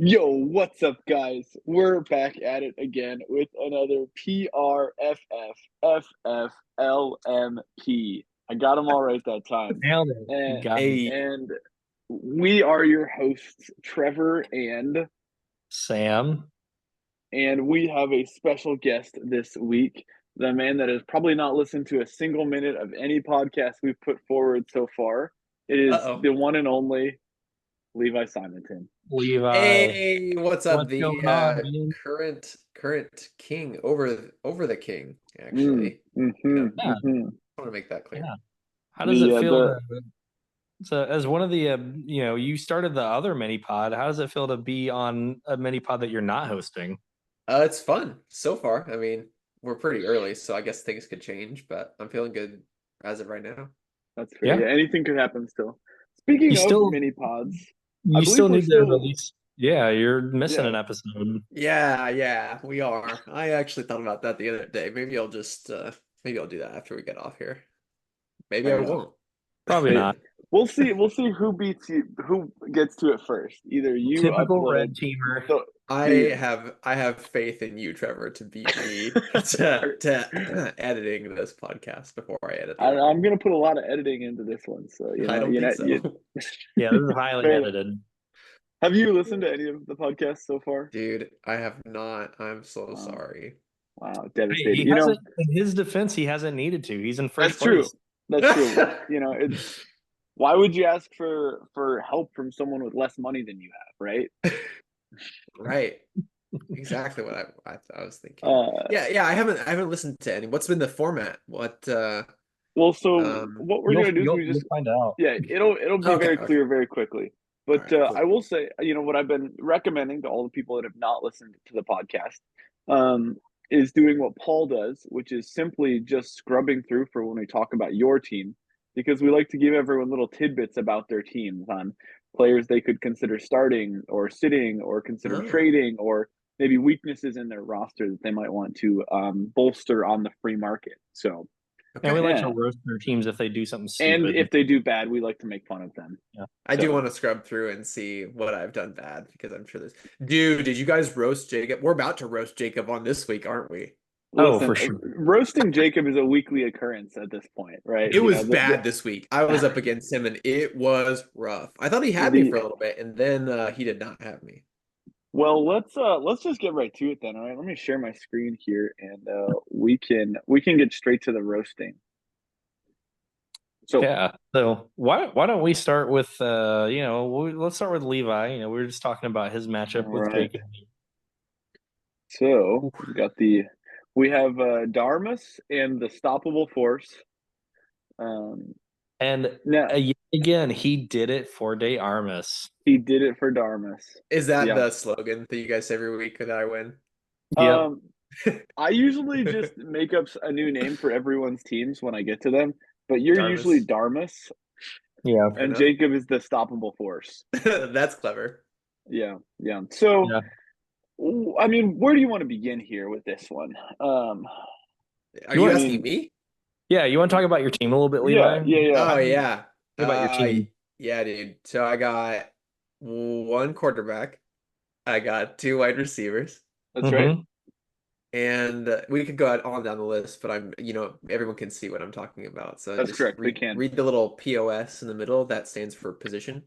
Yo, what's up, guys? We're back at it again with another Prfffflmp. I got them all right that time. Nailed it. You And, got it. Hey, and we are your hosts, Trevor Sam. and we have a special guest this week, the man that has probably not listened to a single minute of any podcast we've put forward so far. It is uh-oh. the one and only Levi Simonton. Levi. What's up? What's going The on, man? current king over the king, Mm, actually. mm-hmm, Yeah, mm-hmm. I want to make that clear. yeah. How does it The feel the to as one of the you started the other mini pod. How does it feel to be on a mini pod that you're not hosting? It's fun so far. I mean, we're pretty early, so I guess things could change, but I'm feeling good as of right now. That's fair. Yeah. Yeah, anything could happen still. You Speaking of still mini pods, I you believe still we're need to still release. Yeah, you're missing yeah. an episode. Yeah, we are. I actually thought about that the other day. Maybe I'll do that after we get off here. Maybe I Fair enough. won't. Probably Hey, not. we'll see who beats you, who gets to it first. Either you Typical upload red teamer. the I the I have faith in you, Trevor, to beat me to editing this podcast before I edit the other I'm one. gonna put a lot of editing into this one, so I don't think so. Yeah, this is highly fair enough. edited. Have you listened to any of the podcasts so far? Dude, I have not. I'm so Wow, sorry. wow, Hey, devastating. he hasn't. In his defense, he hasn't needed to. He's in first That's true. place. That's true. It's why would you ask for help from someone with less money than you have, right? Right. Exactly what I was thinking. Uh, I haven't listened to any. What's been the format? well, so Um what we're gonna do is we You'll just find out. yeah, it'll be okay, very okay. clear very quickly. All But right, I cool. will say, what I've been recommending to all the people that have not listened to the podcast, um, is doing what Paul does, which is simply just scrubbing through for when we talk about your team, because we like to give everyone little tidbits about their teams on players they could consider starting or sitting or consider Oh. trading or maybe weaknesses in their roster that they might want to bolster on the free market. So And we Okay. like to yeah, roast their teams if they do something and stupid. if they do bad, we like to make fun of them. Yeah. I do So want to scrub through and see what I've done bad because I'm sure there's. Dude, did you guys roast Jacob? We're about to roast Jacob on this week, aren't we? Oh, listen, for sure. roasting Jacob is a weekly occurrence at this point, right? It was bad this week. I was up against him and it was rough. I thought he had me the for a little bit and then he did not have me. well, let's just get right to it then. All right, let me share my screen here, and we can get straight to the roasting. So Yeah. So why don't we start with let's start with Levi. We were just talking about his all matchup with right, Jacob. so we have Darmus and the Stoppable Force. Um, And Now yet again, he did it for Day Armas. he did it for Darmus. Is that Yeah. the slogan that you guys say every week that I win? Yep. Um, I usually just make up a new name for everyone's teams when I get to them, but you're usually Darmus. Darmus, Yeah. Fair and enough. Jacob is the Stoppable Force. That's clever. Yeah, yeah. So, Yeah. I mean, where do you want to begin here with this one? Are You you I want asking mean, me? yeah, you want to talk about your team a little bit, yeah, Levi? yeah, yeah. Oh yeah. Talk about your team. Yeah, dude. So I got one quarterback. I got two wide receivers. That's right. Mm-hmm. And we could go on down the list, but everyone can see what I'm talking about. So That's just correct. They can. read the little POS in the middle. That stands for position.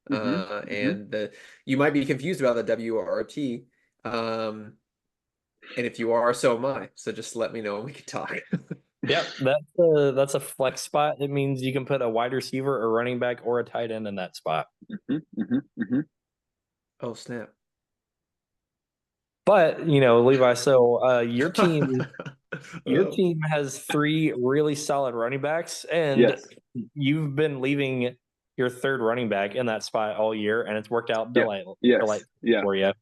Mm-hmm. Mm-hmm. And you might be confused about the WRT. And if you are, so am I. So just let me know and we can talk. Yep, that's a flex spot. It means you can put a wide receiver, a running back, or a tight end in that spot. Mm-hmm. Mm-hmm. Mm-hmm. Oh, snap. But Levi, so your team Oh. has three really solid running backs, and Yes. you've been leaving your third running back in that spot all year, and it's worked out Yeah. Yes. delightful Yeah. for you.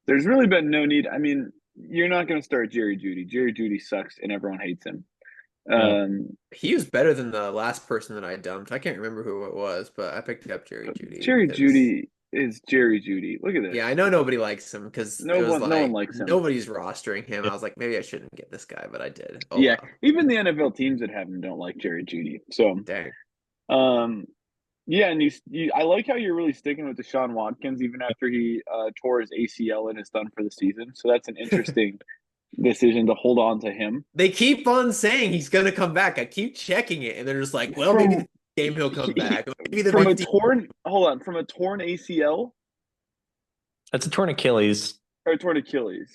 There's really been no need. I mean, you're not going to start Jerry Judy. Jerry Judy sucks, and everyone hates him. Yeah. He was better than the last person that I dumped. I can't remember who it was, but I picked up Jerry Judy Jerry because Judy is Jerry Judy. Look at this. yeah, I know nobody likes him because No it was one, no one like likes him. nobody's rostering him. Yeah. I was like, maybe I shouldn't get this guy, but I did. Oh Yeah, well. even the NFL teams that have him don't like Jerry Judy. So, Dang. um, Yeah, and I like how you're really sticking with Deshaun Watkins even after he tore his ACL and is done for the season. So that's an interesting decision to hold on to him. They keep on saying he's gonna come back. I keep checking it, and they're just like, well, maybe From the game he'll come back. Maybe the from a 15. torn from a torn ACL That's a torn Achilles. or a torn Achilles.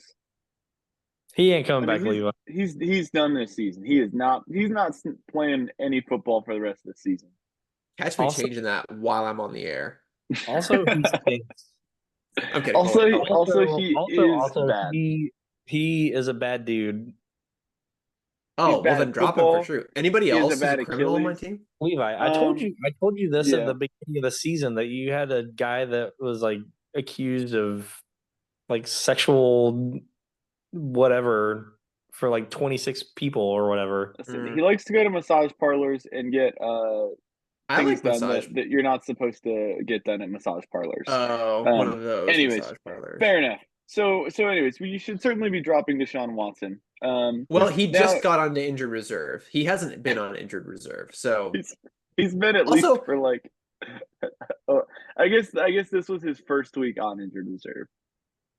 He ain't coming I mean, back, Levi. he's done this season. He's not playing any football for the rest of the season. Catch me Also, changing that while I'm on the air. also he stinks. I'm kidding. Also he is bad. He is a bad dude. He's Oh, well bad then at drop him for football. sure. Anybody He has else a who's a bad criminal on my Achilles. team? Levi, I told you this at Yeah. the beginning of the season that you had a guy that was like accused of like sexual whatever for like 26 people or whatever. Listen, he likes to go to massage parlors and get I things like done massage. that you're not supposed to get done at massage parlors. Oh, one of those Anyways, massage parlors. fair enough. So anyways, we should certainly be dropping Deshaun Watson. Well, he now just got on the injured reserve. He hasn't been on injured reserve, so he's been at also least for like I guess this was his first week on injured reserve.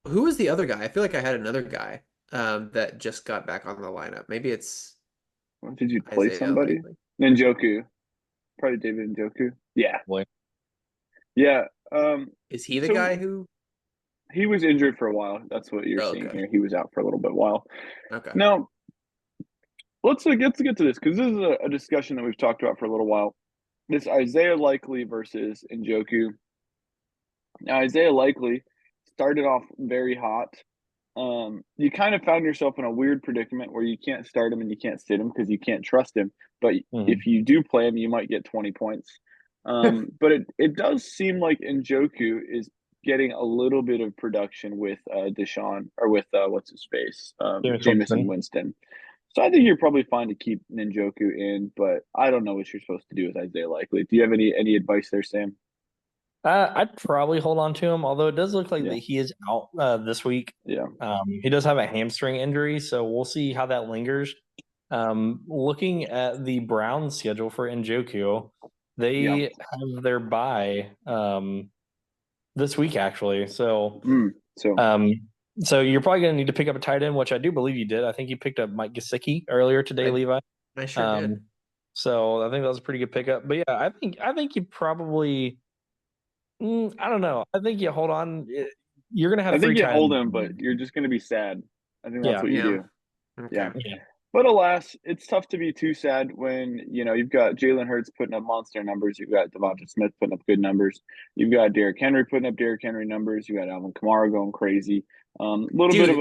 who was the other guy? I feel like I had another guy that just got back on the lineup. Maybe it's Did you play Isaiah somebody? Likely. Njoku. Probably David Njoku. Yeah. Boy. Yeah. Is he the so guy who? he was injured for a while. That's what you're Oh, seeing okay. here. He was out for a little bit while. Okay. Now, let's get to this because this is a discussion that we've talked about for a little while. This Isaiah Likely versus Njoku. Now, Isaiah Likely started off very hot. You kind of found yourself in a weird predicament where you can't start him and you can't sit him because you can't trust him. But if you do play him, you might get 20 points. But it does seem like Njoku is getting a little bit of production with Deshaun or with what's his face, Jameson Winston. So I think you're probably fine to keep Njoku in, but I don't know what you're supposed to do with Isaiah Likely. Do you have any advice there, Sam? I'd probably hold on to him, although it does look like Yeah. that he is out this week. Yeah. He does have a hamstring injury, so we'll see how that lingers. Looking at the Browns schedule for Njoku, they have their bye this week actually. So so you're probably going to need to pick up a tight end, which I do believe you did. I think you picked up Mike Gesicki earlier today, Levi. I sure did. So I think that was a pretty good pickup. But yeah, I think you probably. I don't know. I think you hold on. You're going to have. I think you hold him, but you're just going to be sad. I think that's what you do. Okay. Yeah. But alas, it's tough to be too sad when, you've got Jalen Hurts putting up monster numbers. You've got Devonta Smith putting up good numbers. You've got Derrick Henry putting up Derrick Henry numbers. You got Alvin Kamara going crazy. Bit of a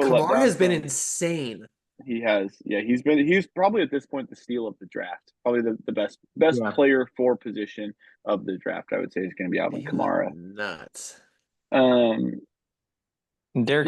Kamara letdown. has been insane. He has. Yeah, he's probably at this point the steal of the draft. Probably the best player for position of the draft, I would say, is going to be Alvin Kamara. Nuts. Derrick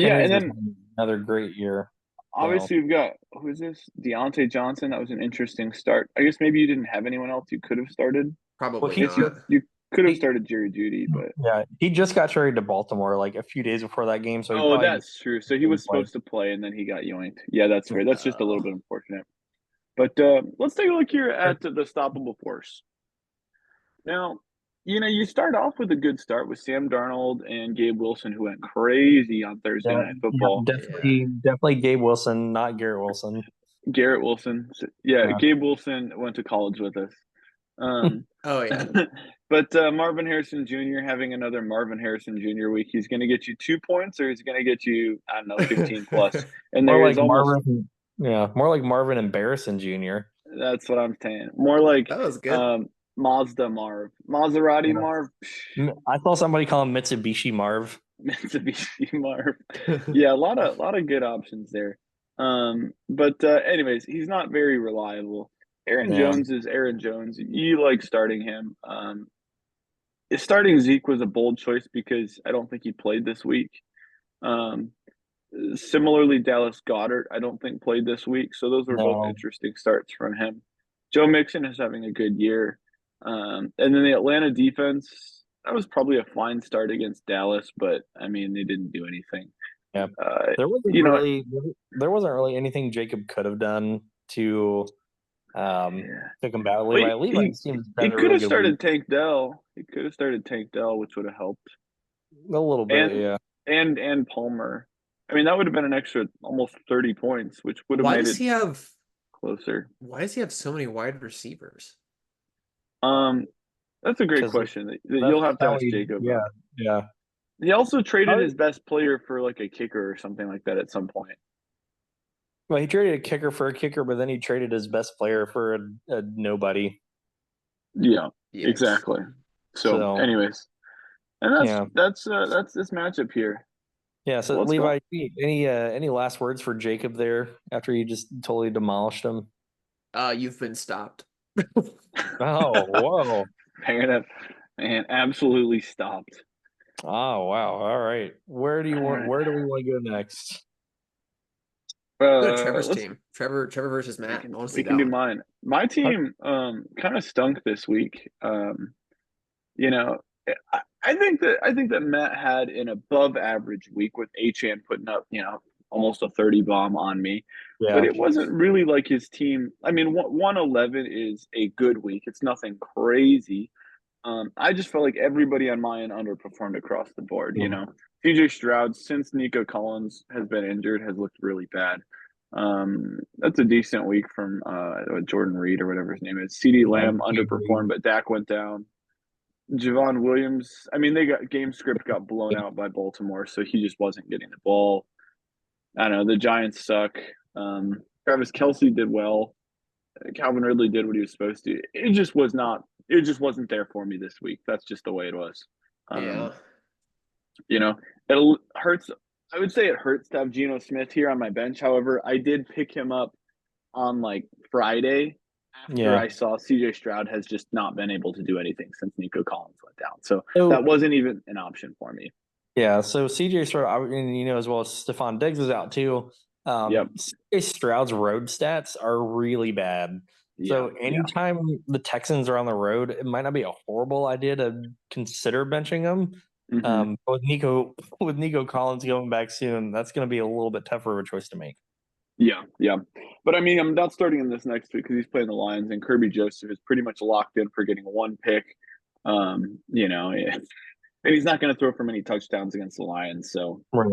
Henry's another great year. Obviously, we've got, who is this? Deontay Johnson. That was an interesting start. I guess maybe you didn't have anyone else you could have started. Probably not. You could have started Jerry Jeudy, but yeah, he just got traded to Baltimore like a few days before that game. So that's true. So he was supposed to play, and then he got yoinked. Yeah, that's fair. That's just a little bit unfortunate. But let's take a look here at the stoppable force. Now, you start off with a good start with Sam Darnold and Gabe Wilson, who went crazy on Thursday Night Football. Definitely Gabe Wilson, not Garrett Wilson. Garrett Wilson. Yeah, Gabe Wilson went to college with us. Oh, yeah. But Marvin Harrison Jr. having another Marvin Harrison Jr. week, he's going to get you 2 points, or he's going to get you, I don't know, 15 plus. And more like Marvin, more like Marvin and Barrison Jr. That's what I'm saying. More like that was good. Mazda Marv, Maserati Marv. I saw somebody call him Mitsubishi Marv. Mitsubishi Marv. Yeah, a lot of good options there. But anyways, he's not very reliable. Aaron Jones is Aaron Jones. You like starting him. Starting Zeke was a bold choice because I don't think he played this week. Similarly, Dallas Goedert, I don't think played this week. So those were both interesting starts from him. Joe Mixon is having a good year. And then the Atlanta defense, that was probably a fine start against Dallas, but I mean, they didn't do anything. Yeah. There wasn't really anything Jacob could have done to to combat Well, Levi. Levi seems to he have a could really have good started week. Tank Dell. He could have started Tank Dell, which would have helped. A little bit, And yeah. and Palmer. I mean, that would have been an extra almost 30 points, which would have Why made does it he have closer. why does he have so many wide receivers? That's a great 'Cause question that that's you'll have to how ask Jacob yeah, about. yeah. He also traded Probably, his best player for like a kicker or something like that at some point. well, he traded a kicker for a kicker, but then he traded his best player for a nobody. Yeah, Yikes. exactly. So, So anyways, and yeah. that's this matchup here. Yeah, so Well, let's go. Levi, any last words for Jacob there after you just totally demolished him? You've been stopped. Oh, whoa. Man, absolutely stopped. Oh, wow. All right. Where do All right. we want to go next? Go to Trevor's Let's team. Trevor versus we Matt. can I want to see we can that do one. mine. My team kind of stunk this week. You know, I think that Matt had an above average week with Achan putting up, almost a 30 bomb on me. But Yeah. it wasn't really like his team. I mean, 111 is a good week. It's nothing crazy. I just felt like everybody on my end underperformed across the board. CJ Stroud, since Nico Collins has been injured, has looked really bad. That's a decent week from Jordan Reed or whatever his name is. CD Yeah. Lamb underperformed, but Dak went down. Javon Williams, I mean, they got game script got blown out by Baltimore, so he just wasn't getting the ball. I don't know. The Giants suck. Travis Kelsey did well. Calvin Ridley did what he was supposed to. It just was not. It just wasn't there for me this week. That's just the way it was. Yeah. Um, you know, it hurts. I would say it hurts to have Geno Smith here on my bench. However, I did pick him up on like Friday after Yeah. I saw CJ Stroud has just not been able to do anything since Nico Collins went down. So So that wasn't even an option for me. yeah, so CJ Stroud, and as well as Stephon Diggs is out too. Yep. CJ Stroud's road stats are really bad. Yeah. So anytime the Texans are on the road, it might not be a horrible idea to consider benching them. Mm-hmm. But with Nico Collins going back soon, that's going to be a little bit tougher of a choice to make. Yeah. Yeah. But I mean, I'm not starting him this next week because he's playing the Lions, and Kirby Joseph is pretty much locked in for getting one pick. And he's not going to throw for many touchdowns against the Lions. So, Right.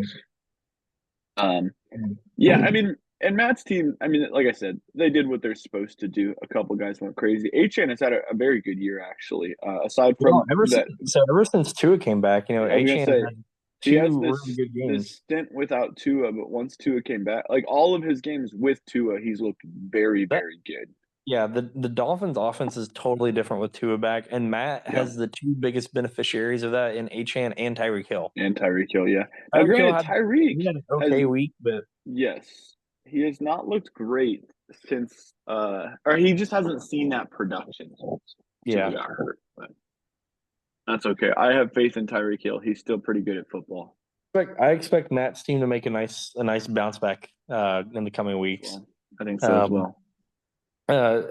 yeah, I mean, and Matt's team, I mean, like I said, they did what they're supposed to do. A couple guys went crazy. Achan has had a very good year, actually. Aside from that, Ever since Tua came back, I was gonna Achan say had he has two really good this games. stint without Tua, but once Tua came back, like all of his games with Tua, he's looked very, That very good. Yeah, the Dolphins' offense is totally different with Tua back, and Matt Yeah, has the two biggest beneficiaries of that in Achan and Tyreek Hill. and Tyreek Hill. Yeah. Now, Tyreek Hill granted, had Tyreek he had an has okay week, but yes, he has not looked great since, or he just hasn't seen that production since yeah, he got hurt. But that's okay. I have faith in Tyreek Hill. He's still pretty good at football. I expect Matt's team to make a nice bounce back in the coming weeks. Well, I think so as Um, well.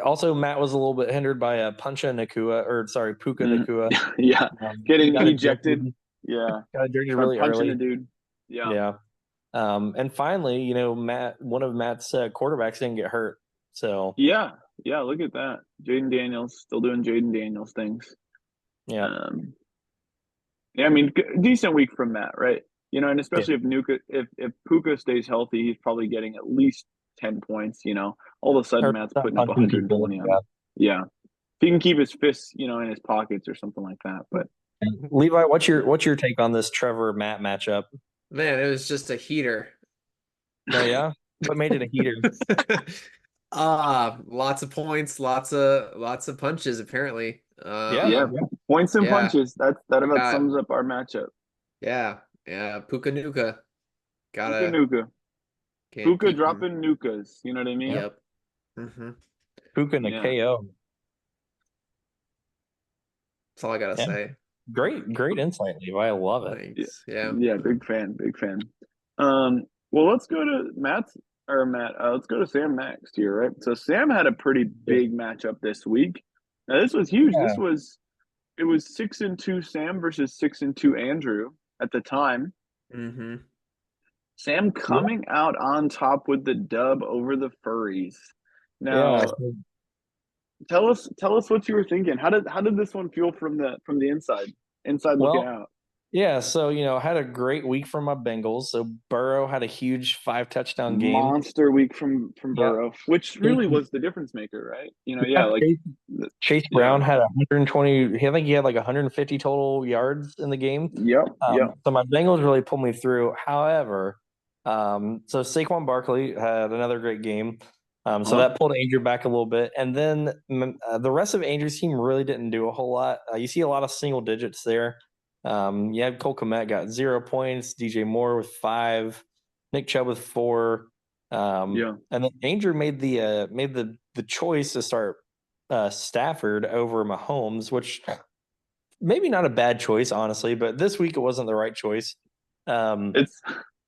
Also, Matt was a little bit hindered by Puka Nakua. Yeah, getting Got ejected. ejected, Yeah, got ejected for really punching a early. dude. Yeah. Yeah. And finally, one of Matt's quarterbacks didn't get hurt. So Yeah. Yeah. Look at that. Jaden Daniels still doing Jaden Daniels things. yeah, Yeah, I mean, decent week from Matt, right? And yeah. especially if Puka stays healthy, he's probably getting at least 10 points. All of a sudden Or Matt's not putting up punching people. 120 on Yeah. him. Yeah, if he can keep his fists, in his pockets or something like that. But Levi, what's your take on this Trevor Matt matchup? Man, it was just a heater. Oh yeah, what made it a heater? Lots of points, lots of punches, apparently. yeah, points and punches. That about sums up our matchup. Yeah. Puka Nuka. Puka Nuka. Can't Puka beat him. dropping Nukas. You know what I mean? Yep. Mm-hmm. Puka and a KO. That's all I gotta say. Great insight, Levi. I love it. Thanks. Yeah. Yeah, big fan. Well, let's go to Matt. Let's go to Sam next here, right? So Sam had a pretty big matchup this week. Now this was huge. Yeah. It was 6-2 Sam versus 6-2 Andrew at the time. Mm-hmm. Sam coming out on top with the dub over the Furries. Now, Tell us what you were thinking. How did this one feel from the inside looking Well, out? yeah, so I had a great week from my Bengals. So Burrow had a huge 5 touchdown game. Monster week from Yeah. Burrow, which really was the difference maker, right? Yeah, Yeah, like Chase yeah, Brown had 120. I think he had like 150 total yards in the game. yep. So my Bengals really pulled me through. However, so Saquon Barkley had another great game. So Uh-huh. that pulled Andrew back a little bit, and then the rest of Andrew's team really didn't do a whole lot. You see a lot of single digits there. You had Cole Kmet got 0 points, DJ Moore with 5, Nick Chubb with 4. Yeah. And then Andrew made the choice to start Stafford over Mahomes, which maybe not a bad choice, honestly, but this week it wasn't the right choice. Um, It's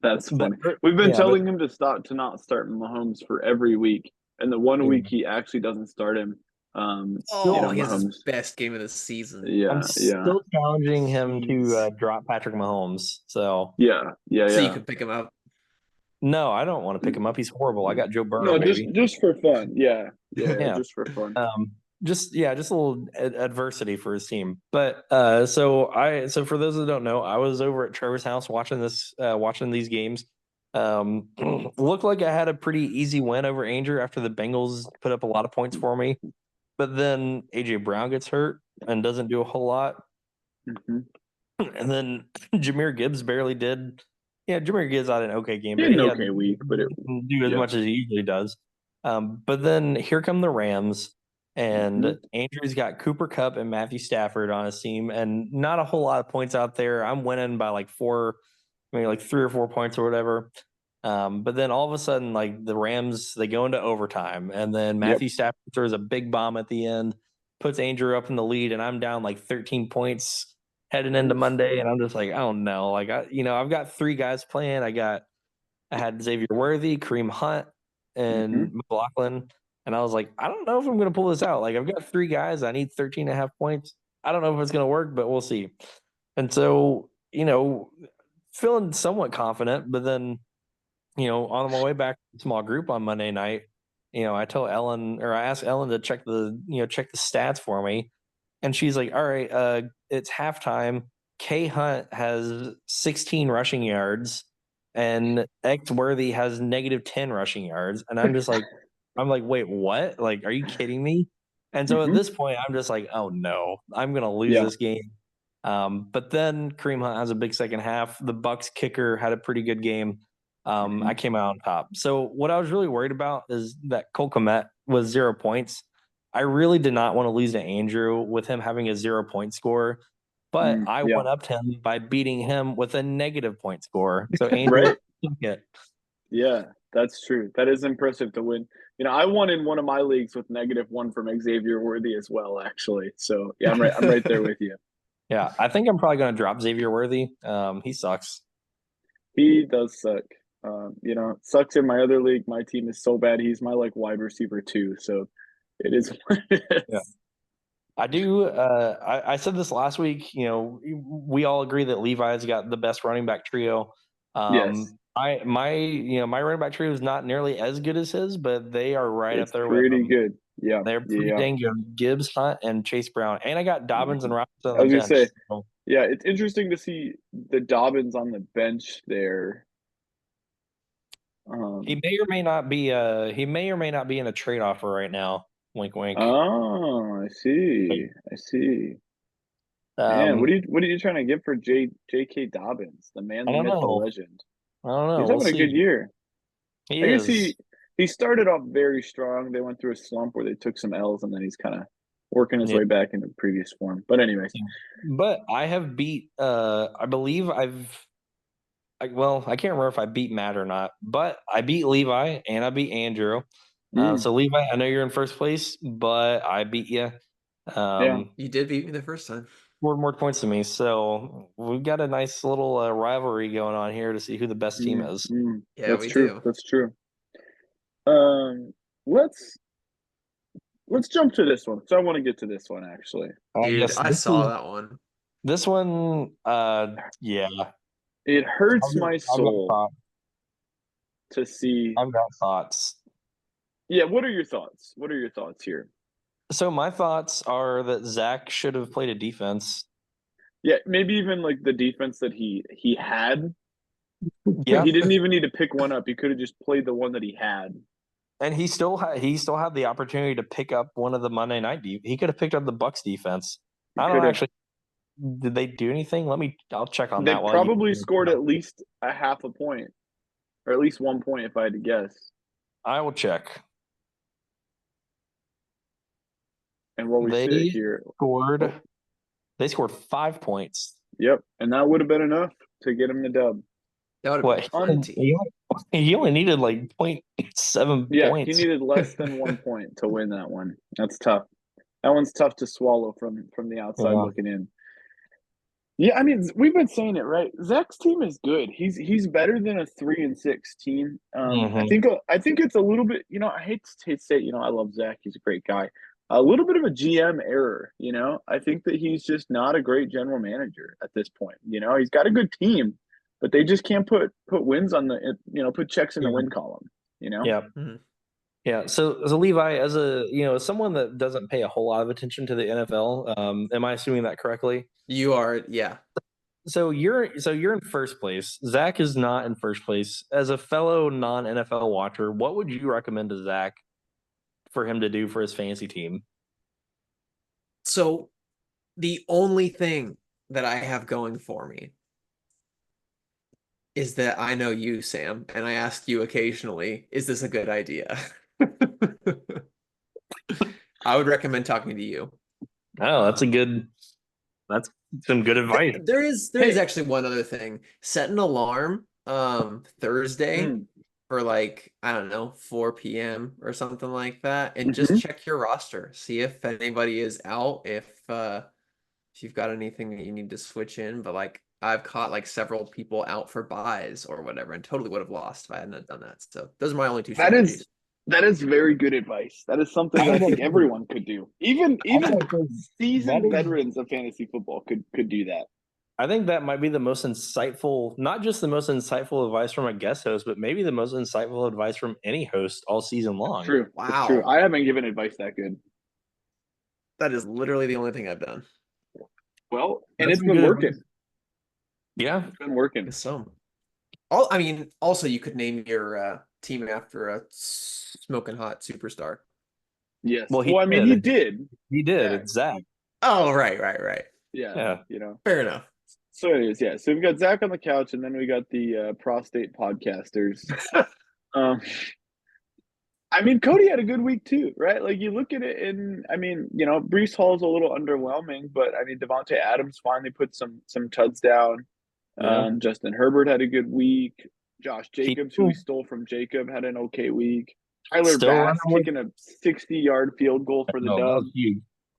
that's but funny. We've been yeah, but telling him to not start Mahomes for every week, and the one yeah. week he actually doesn't start him. Oh, he has his Mahomes. best game of the season. I'm Yeah. still challenging him to Jeez. drop Patrick Mahomes. So So you Yeah. can pick him up. no, I don't want to pick him up. He's horrible. I got Joe Burrow, No, just baby. just for fun. Yeah, Yeah. just for fun. Just a little adversity for his team. But so for those that don't know, I was over at Trevor's house watching these games. Looked like I had a pretty easy win over Andrew after the Bengals put up a lot of points for me. But then AJ Brown gets hurt and doesn't do a whole lot. Hmm. And then Jameer Gibbs barely did. Yeah, Jameer Gibbs had an okay game, He but had an he okay week, but it didn't do as yeah. much as he usually does. But then here come the Rams, Hmm. and Andrew's got Cooper Kupp and Matthew Stafford on his team, and not a whole lot of points out there. I'm winning by like 4, maybe like 3 or 4 points or whatever. But then all of a sudden, like the Rams, they go into overtime, and then Yep. Matthew Stafford throws a big bomb at the end, puts Andrew up in the lead, and I'm down like 13 points heading into Oof. Monday, and I'm just like, I don't know. Like I've got 3 guys playing. I had Xavier Worthy, Kareem Hunt, Hmm. and McLaughlin, and I was like, I don't know if I'm going to pull this out. Like I've got 3 guys. I need 13 and a half points. I don't know if it's going to work, but we'll see. And so feeling somewhat confident, but then on my way back to the small group on Monday night, I asked Ellen to check the stats for me. And she's like, all right, it's halftime. K Hunt has 16 rushing yards and X Worthy has -10 rushing yards. And I'm like, wait, what? Like, are you kidding me? And so at Hmm. this point, I'm just like, oh no, I'm gonna lose Yeah. this game. But then Kareem Hunt has a big second half. The Bucks kicker had a pretty good game. Hmm. I came out on top. So what I was really worried about is that Cole Kmet was 0 points. I really did not want to lose to Andrew with him having a 0 point score, but I Yeah. went up to him by beating him with a -point score. So Andrew Right. took it. Yeah, that's true. That is impressive to win. I won in one of my leagues with -1 from Xavier Worthy as well, actually. So yeah, I'm right there with you. Yeah, I think I'm probably going to drop Xavier Worthy. He sucks. He does suck. Sucks in my other league. My team is so bad. He's my like wide receiver too. So it is what it Yeah. is. I do. I said this last week. We all agree that Levi's got the best running back trio. Yes, My running back trio is not nearly as good as his, but they are right up it's there with pretty him. good. Yeah, They're pretty yeah. dang good. Gibbs, Hunt, and Chase Brown, and I got Dobbins and Robinson on I the was gonna say, bench. So yeah, it's interesting to see the Dobbins on the bench there. he Um, may or may not be. He may or may not be in a trade offer right now. Wink, wink. oh, I see. I see. Man, what Um, are you trying to get for J.K. Dobbins, the man, I the don't myth, the know. legend? I don't know. He's We'll having a good see. year. He I guess is. he started off very strong. They went through a slump where they took some L's, and then he's kind of working his Yeah. way back into previous form. But anyways, But I have beat. I believe I can't remember if I beat Matt or not, but I beat Levi and I beat Andrew. mm, So Levi, I know you're in first place, but I beat you. yeah, You did beat me the first time. Scored more points than me, so we've got a nice little rivalry going on here to see who the best team is. Yeah, that's we true. do. That's true. Um, let's let's jump to this one. So I want to get to this one actually. Dude, Yes, I saw that one. this one. Yeah, It hurts my I've got soul thoughts. to see. I've got thoughts. Yeah, what are your thoughts? What are your thoughts here? So my thoughts are that Zach should have played a defense. Yeah, maybe even like the defense that he had. Yeah, He didn't even need to pick one up. He could have just played the one that he had. and he still had the opportunity to pick up one of the Monday night. He could have picked up the Bucks defense. He I don't could have. actually. Did they do anything? I'll check on They that while you. probably scored at least a half a point, or at least 1 point, if I had to guess. I will check. And what we see here, They scored 5 points. yep, and that would have been enough to get him the dub. That would have been plenty. He only needed like 0.7 Yeah, points. he needed less than 1 point to win that one. That's tough. That one's tough to swallow from the outside looking in. Yeah, I mean, we've been saying it, right? Zach's team is good. He's better than a 3-6 team. I think it's a little bit. I hate to say it. I love Zach. He's a great guy. A little bit of a GM error. I think that he's just not a great general manager at this point. He's got a good team, but they just can't put wins on the. Put checks in the win column. Yeah. Mm-hmm. Yeah. So Levi, as someone that doesn't pay a whole lot of attention to the NFL, am I assuming that correctly? You are, yeah. So you're in first place. Zach is not in first place. As a fellow non-NFL watcher, what would you recommend to Zach for him to do for his fantasy team? So the only thing that I have going for me is that I know you, Sam, and I ask you occasionally, is this a good idea? I would recommend talking to you. Oh, that's some good advice. There is actually one other thing. Set an alarm Thursday for like, I don't know, 4 p.m. or something like that, and just check your roster. See if anybody is out, if you've got anything that you need to switch in. But like, I've caught like several people out for buys or whatever and totally would have lost if I hadn't done that. So those are my only two strategies. That is very good advice. That is something that I think everyone could do. Even seasoned veterans of fantasy football could do that. I think that might be the most insightful, not just the most insightful advice from a guest host, but maybe the most insightful advice from any host all season long. It's true. Wow. It's true. I haven't given advice that good. That is literally the only thing I've done. Well, and it's been working. Yeah. It's been working. So, also you could name your team after a smoking hot superstar. Yes. Well, he did. He did. It's Zach. Oh, right. Yeah. Fair enough. So anyways, yeah. So we've got Zach on the couch, and then we got the prostate podcasters. Cody had a good week too, right? Like you look at it, and Breece Hall's a little underwhelming, but Devontae Adams finally put some tuds down. Yeah. Justin Herbert had a good week. Josh Jacobs, who we stole from Jacob, had an okay week. Tyler Bass kicking a 60-yard field goal for the dub.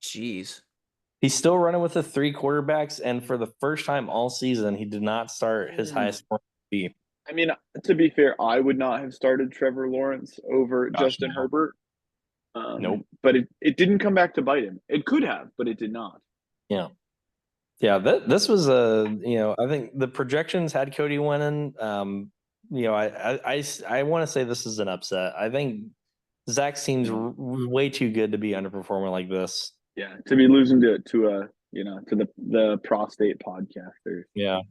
Jeez. He's still running with the 3 quarterbacks, and for the first time all season, he did not start his highest scoring team. To be fair, I would not have started Trevor Lawrence over Justin Herbert. Nope. But it didn't come back to bite him. It could have, but it did not. Yeah. Yeah, this was I think the projections had Cody winning. I want to say this is an upset. I think Zach seems way too good to be underperforming like this. Yeah, to be losing to the prostate podcaster. Yeah.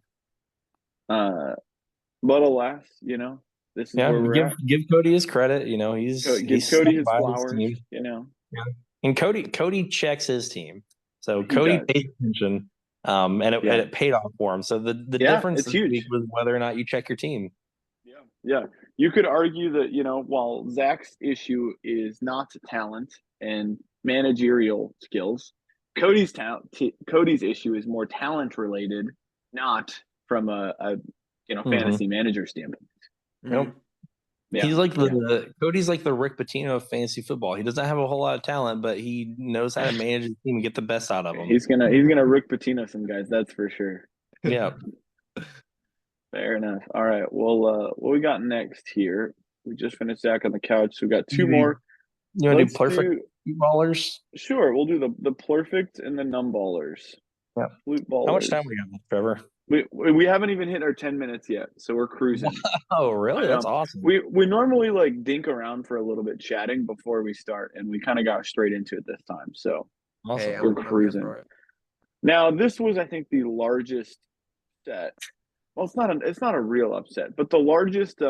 But alas, this is where we're at. Give Cody his credit. He's Cody his flowers. Yeah. And Cody checks his team, so Cody pays attention. And it paid off for him. So the difference this week was whether or not you check your team. Yeah. You could argue that, while Zach's issue is not talent and managerial skills, Cody's issue is more talent related, not from a fantasy manager standpoint. Nope. Yeah. He's like Cody's like the Rick Pitino of fantasy football. He doesn't have a whole lot of talent, but he knows how to manage the team and get the best out of them. He's gonna Rick Pitino some guys, that's for sure. Yeah. Fair enough. All right. Well, what we got next here? We just finished Zach on the couch, so we got 2 more. You want to do perfect ballers? Sure, we'll do the perfect and the numballers. Yeah. Flute ballers. How much time we got, Trevor? We haven't even hit our 10 minutes yet, so we're cruising. Oh, really? I That's know. awesome. We normally like dink around for a little bit chatting before we start, and we kind of got straight into it this time. So Awesome. Hey, we're I'm here cruising. for it. Now, this was, I think, the largest set. Well, it's not a real upset, but the largest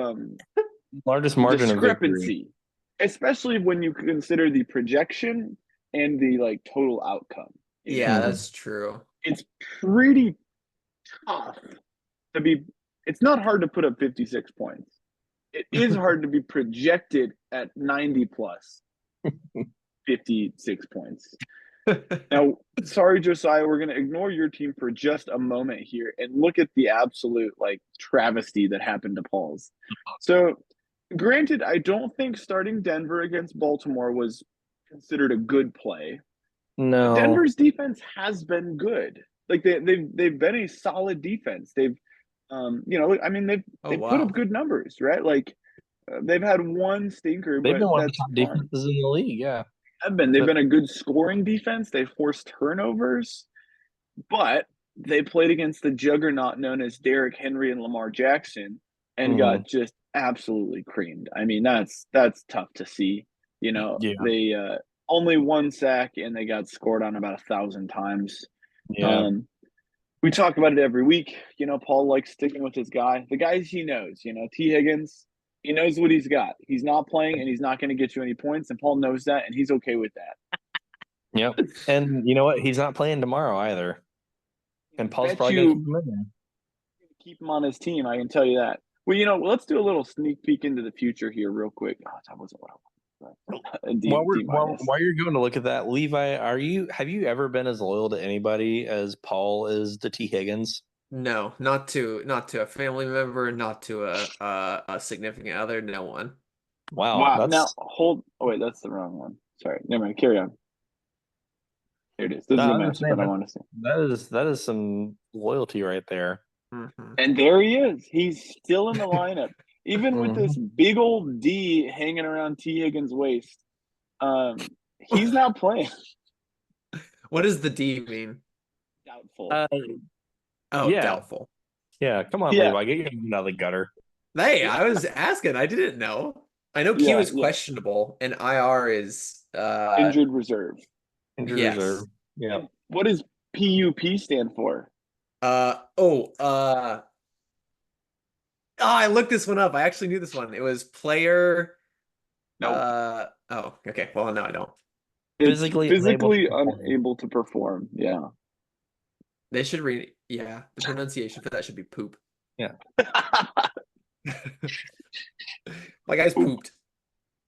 Largest margin of victory. discrepancy, especially when you consider the projection and the like total outcome. You Yeah, know? that's true. It's pretty tough to be. It's not hard to put up 56 points. It is hard to be projected at 90 plus 56 points. Now, sorry, Josiah, we're going to ignore your team for just a moment here and look at the absolute like travesty that happened to Paul's. So, granted, I don't think starting Denver against Baltimore was considered a good play. No. But Denver's defense has been good. Like they've been a solid defense. They've I mean they've put up good numbers, right? Like they've had one stinker, They've but been one of that's the top fine. defenses in the league, yeah. They've been a good scoring defense. They forced turnovers, but they played against the juggernaut known as Derrick Henry and Lamar Jackson and got just absolutely creamed. I mean, that's tough to see. You know, Yeah. they only one sack and they got scored on about 1,000 times. Yeah. We talk about it every week. You know, Paul likes sticking with his guy. The guys he knows, you know, T. Higgins, he knows what he's got. He's not playing and he's not going to get you any points. And Paul knows that and he's okay with that. Yep. And you know what? He's not playing tomorrow either. And Paul's probably going to keep him in there. Keep him on his team, I can tell you that. Well, you know, let's do a little sneak peek into the future here real quick. Oh, that wasn't what I wanted. While you're going to look at that, Levi, have you ever been as loyal to anybody as Paul is to T. Higgins? No, not to a family member, not to a significant other, no one. Wow. Now hold. Oh wait, that's the wrong one. Sorry. Never mind. Carry on. Here it is. This is the match that I want to see. That is some loyalty right there. Mm-hmm. And there he is. He's still in the lineup, even with this big old D hanging around T. Higgins' waist. He's not playing. What does the D mean? Doubtful. Doubtful. Yeah, come on, Levi, get your out of the gutter. Hey, I was asking. I didn't know. I know Q is questionable, and IR is injured reserve. Injured reserve. Yeah. And what does PUP stand for? I looked this one up. I actually knew this one. It was player. No. Okay. Well, no, I don't. Physically unable to perform. Yeah. They should read. Yeah, the pronunciation for that should be poop. Yeah. My guy's pooped.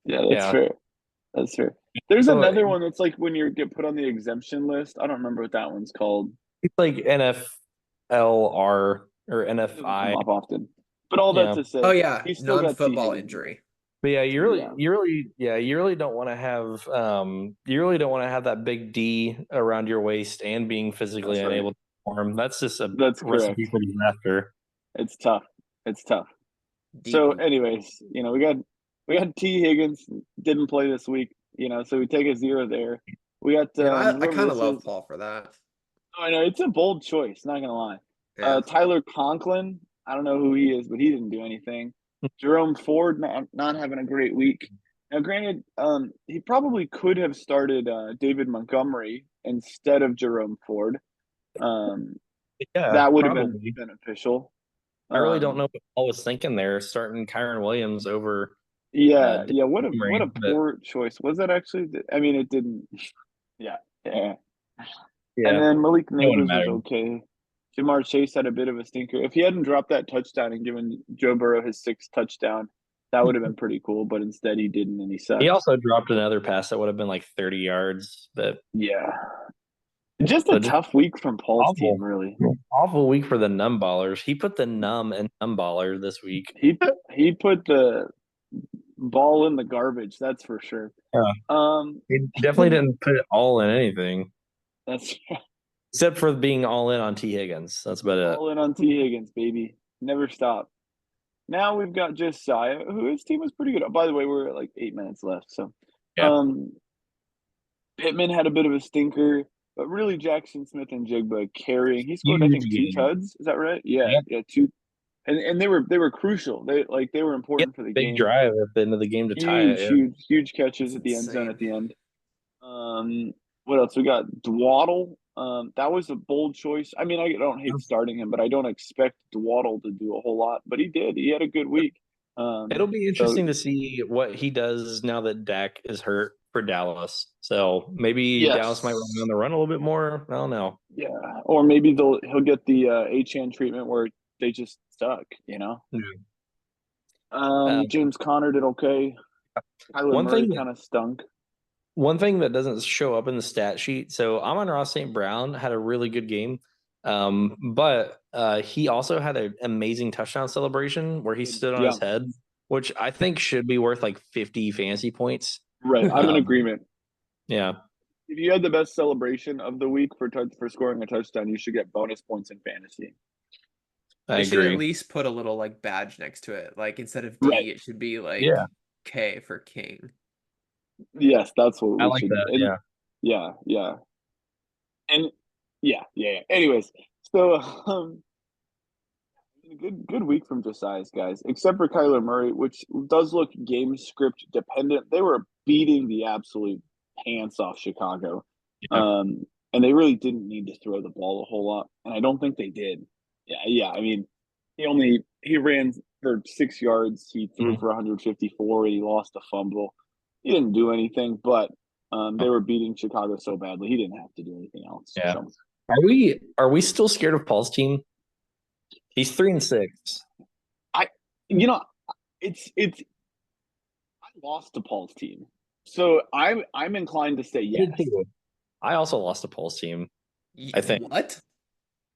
Yeah, that's fair. That's fair. There's another one that's like when you get put on the exemption list. I don't remember what that one's called. It's like NFLR or NFI. Come up often. But all that to say, he's still non-football injury. But yeah, you really don't want to have that big D around your waist and being physically unable to perform. That's just a recipe for disaster. It's tough. So, anyways, you know, we got T. Higgins didn't play this week, you know, so we take a 0 there. We got I kind of love Paul for that. I know it's a bold choice, not gonna lie. Yeah. Tyler Conklin, I don't know who he is, but he didn't do anything. Jerome Ford not having a great week. Now, granted, he probably could have started David Montgomery instead of Jerome Ford. That would have been beneficial. I really don't know what Paul was thinking there, starting Kyron Williams over. Yeah. What a poor choice. Was that actually? I mean, it didn't. Yeah. And then Malik Neighbors was okay. Jamar Chase had a bit of a stinker. If he hadn't dropped that touchdown and given Joe Burrow his 6th touchdown, that would have been pretty cool. But instead, he didn't, and he sucked. He also dropped another pass that would have been like 30 yards. But just a tough week from Paul's team, really. Awful week for the numballers. He put the numb and numballer this week. He put the ball in the garbage. That's for sure. Yeah. He definitely didn't put it all in anything. That's except for being all in on T. Higgins. That's about it. All in on T. Higgins, baby. Never stop. Now we've got Josiah, who his team was pretty good. Oh, by the way, we're at like 8 minutes left. So Pittman had a bit of a stinker. But really, Jackson Smith and Jigba carrying. He scored, I Huge think, two game. tuds. Is that right? Yeah, Yep. yeah, two. And they were crucial. They were Yep. important for the Big game. drive at the end of the game to tie it. Huge, Yeah. huge catches That's at the end zone insane. at the end. What else? We got Dwaddle. That was a bold choice. I mean, I don't hate starting him, but I don't expect Dwaddle to do a whole lot. But he did. He had a good week. It'll be So interesting to see what he does now that Dak is hurt for Dallas. So maybe Dallas might run yes, on the run a little bit more. I don't know. yeah, or maybe he'll get the Achan treatment where they just suck. James Conner did okay. Kyler One Murray thing kind of stunk. One thing that doesn't show up in the stat sheet. So Amon-Ra St. Brown had a really good game, but he also had an amazing touchdown celebration where he stood on Yeah, his head, which I think should be worth like 50 fantasy points. right. I'm in Um, agreement. Yeah, If you had the best celebration of the week for scoring a touchdown, you should get bonus points in fantasy. I They should at agree. least put a little like badge next to it. Like instead of D, Right. it should be like Yeah, K for king. Yes, that's what I we like should. that. And Yeah. yeah, and yeah. Anyways, so good week from Josiah's guys, except for Kyler Murray, which does look game script dependent. They were beating the absolute pants off Chicago, Yeah. and they really didn't need to throw the ball a whole lot, and I don't think they did. Yeah. I mean, he ran for 6 yards. He threw for 154. And he lost a fumble. He didn't do anything, but they were beating Chicago so badly he didn't have to do anything else. Yeah. So. Are we still scared of Paul's team? He's 3-6. It's I lost to Paul's team, so I'm inclined to say yes. I also lost to Paul's team. I think. What?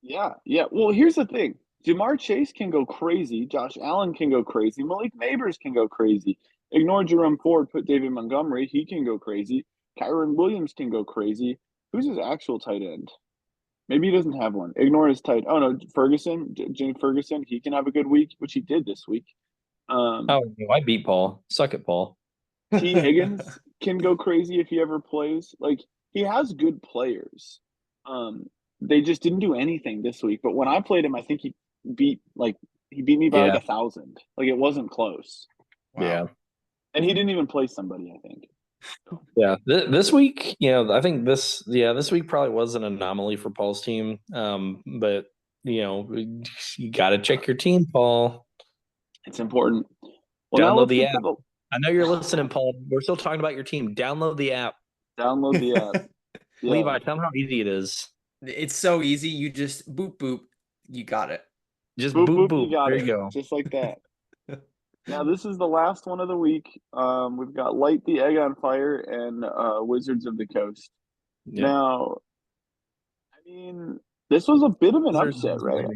Yeah. Well, here's the thing: Jamar Chase can go crazy. Josh Allen can go crazy. Malik Neighbors can go crazy. Ignore Jerome Ford. Put David Montgomery. He can go crazy. Kyron Williams can go crazy. Who's his actual tight end? Maybe he doesn't have one. Ignore his tight. Oh no, Ferguson, Jane Ferguson. He can have a good week, which he did this week. Oh, I beat Paul. Suck it, Paul. T. Higgins can go crazy if he ever plays. Like he has good players. They just didn't do anything this week. But when I played him, I think he beat me by like 1,000. Like it wasn't close. Wow. Yeah. And he didn't even play somebody, I think. Yeah, this week, I think this week probably was an anomaly for Paul's team. But you got to check your team, Paul. It's important. Well, download the app. I know you're listening, Paul. We're still talking about your team. Download the app. Download the app. Yeah. Levi, tell them how easy it is. It's so easy. You just boop. You got it. Just boop. You got there it. You go. Just like that. Now, this is the last one of the week. We've got Light the Egg on Fire and Wizards of the Coast. Yeah. Now, I mean, this was a bit of an upset, right?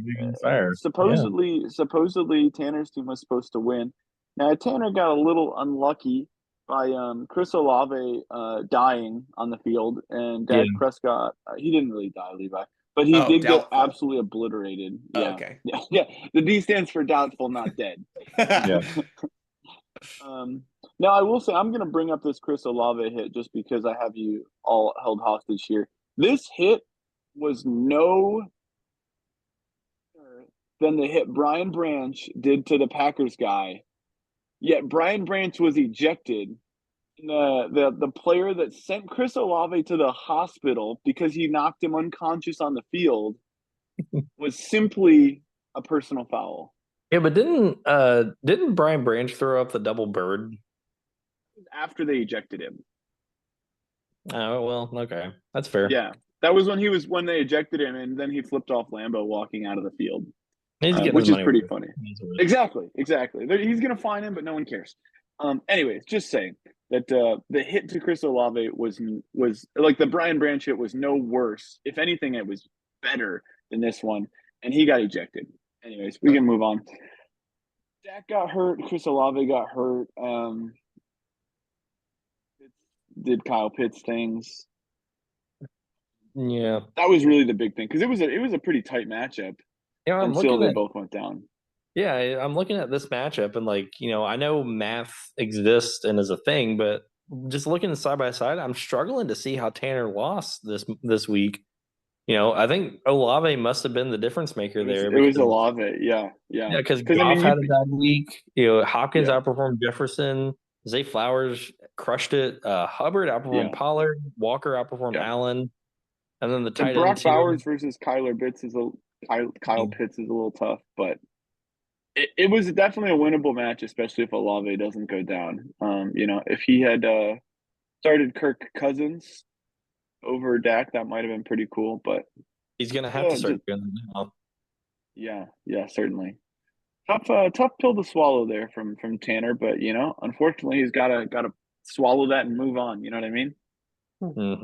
Supposedly, Tanner's team was supposed to win. Now, Tanner got a little unlucky by Chris Olave dying on the field, and Dak Prescott. He didn't really die, Levi, but he did get absolutely obliterated. Yeah. Okay. Yeah. The D stands for doubtful, not dead. Yeah. Now, I will say I'm going to bring up this Chris Olave hit just because I have you all held hostage here. This hit was no than the hit Brian Branch did to the Packers guy. Yet Brian Branch was ejected. The player that sent Chris Olave to the hospital because he knocked him unconscious on the field was simply a personal foul. Yeah, but didn't Brian Branch throw up the double bird after they ejected him? Oh well, okay, that's fair. Yeah, that was when they ejected him, and then he flipped off Lambeau walking out of the field, which is pretty funny. Exactly. He's gonna fine him, but no one cares. Anyways, just saying that the hit to Chris Olave was like the Brian Branch hit was no worse. If anything, it was better than this one, and he got ejected. Anyways, we can move on. Dak got hurt. Chris Olave got hurt. Did Kyle Pitts things. Yeah, that was really the big thing because it was a pretty tight matchup. Yeah, until they both went down. Yeah, I'm looking at this matchup and I know math exists and is a thing, but just looking side by side, I'm struggling to see how Tanner lost this week. You know, I think Olave must have been the difference maker there. It was Olave, yeah. Yeah, because I Goff mean, had a bad week. You know, Hopkins Yeah. outperformed Jefferson. Zay Flowers crushed it. Hubbard outperformed Yeah. Pollard. Walker outperformed Yeah. Allen. And then the And tight Brock ends here. Bowers versus Kyle Pitts is a little tough, but it was definitely a winnable match, especially if Olave doesn't go down. You know, if he had started Kirk Cousins over Dak, that might have been pretty cool. But he's gonna have to start doing that now. Yeah, certainly. Tough pill to swallow there from Tanner, but you know, unfortunately, he's gotta swallow that and move on. You know what I mean? Mm-hmm.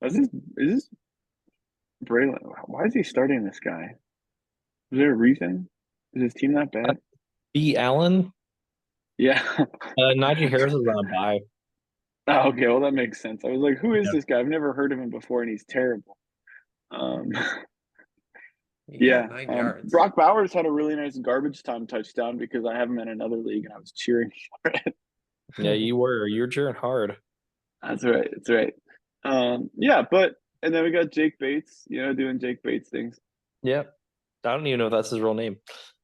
Is this Braylon? Why is he starting this guy? Is there a reason? Is his team that bad? B. Allen? Yeah. Najee Harris is on a bye. Oh, okay, well that makes sense. I was like, who is this guy? I've never heard of him before, and he's terrible. Yeah. 9 yards. Brock Bowers had a really nice garbage time touchdown because I have him in another league and I was cheering for it. Yeah, you were. You were cheering hard. That's right. That's right. Yeah, and then we got Jake Bates, you know, doing Jake Bates things. Yep. I don't even know if that's his real name.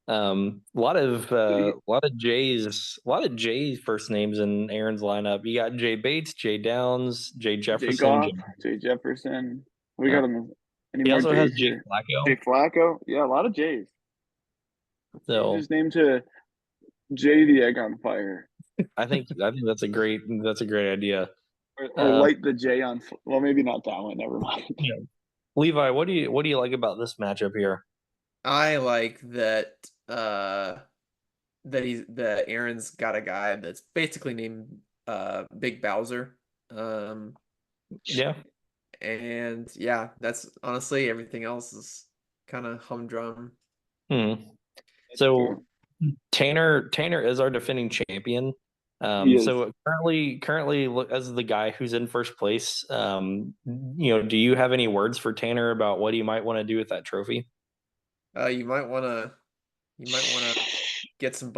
A lot of J's first names in Aaron's lineup. You got Jay Bates, Jay Downs, Jay Jefferson, Jay Goff, Jay Jefferson. We got him. He also has Jay Flacco. Jay Flacco. Yeah, a lot of J's. So his name to Jay the Egg on Fire. I think that's a great idea. Or light the J on. Well, maybe not that one. Never mind. Yeah. Levi, what do you like about this matchup here? I like that that Aaron's got a guy that's basically named Big Bowser. Yeah. And yeah, that's honestly everything else is kind of humdrum. So Tanner is our defending champion. So currently as the guy who's in first place, you know, do you have any words for Tanner about what he might want to do with that trophy? You might want to get some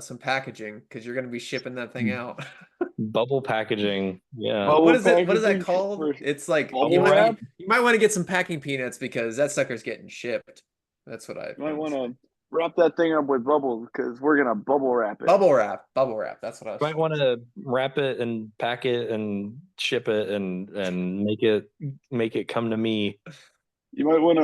some packaging because you're going to be shipping that thing out. Bubble packaging, yeah. What is that called? It's like you might want to get some packing peanuts because that sucker's getting shipped. That's what I might want to wrap that thing up with bubbles because we're gonna bubble wrap it. Bubble wrap. That's what I was. You might want to wrap it and pack it and ship it and make it come to me. You might want to